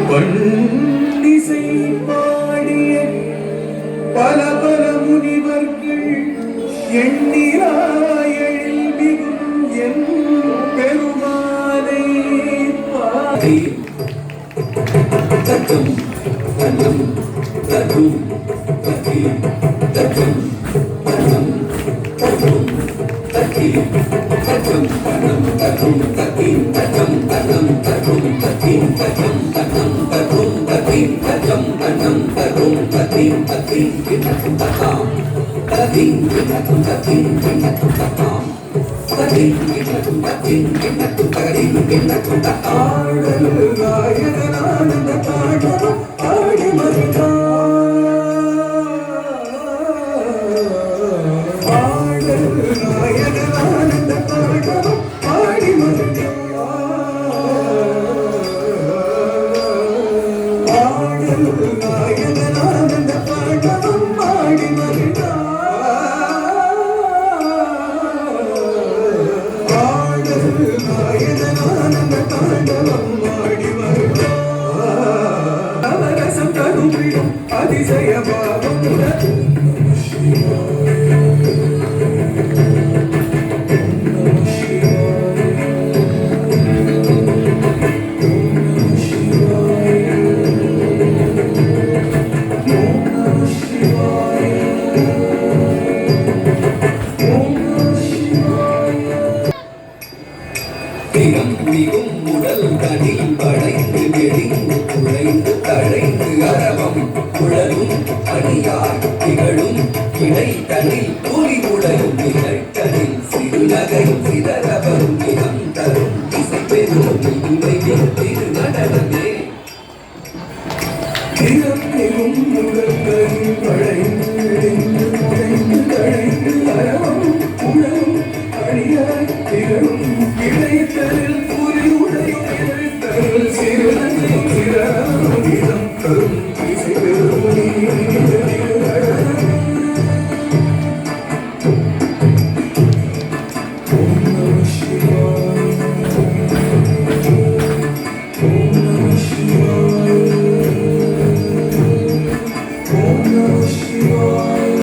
பண்டிசை பாடிய பல பல முனிவர்கள் எண்ணிராயழில் மிகும் என் பெருமானை பாடி தத்தும் தன்னம் தரும் தத்தி தத்தும் தன்னம் தரும் தத்தி தத்தும் தன்னம் தரும் தத்தி தத்தும் தன்னம் தரும் தத்தி தத்தும் தன்னம் தரும் தத்தி தத்தும் தன்னம் தரும் தத்தி தத்தி கிண்ணத்தும் தத்தாம் தத்தி கிண்ணத்தும் தத்தி கிண்ணத்தும் தத்தாம் தத்தி கிண்ணத்தும் தத்தி கிண்ணத்தும் தகதி கிண்ணத்தும் தத்தாடல் ராயனானந்த பாடலும் ஆடி மறித்தான் அதிசய பாவம் மிகும் உடல் தனில் படைந்து வெடிந்து குழைந்து தழைந்து அரவம் குழலும் அணியாய் திகழும் கிடை தனில் கூலி உடலும் நிகழ்த்தனில் சிறுநகையும் சிதறவரும் இனம்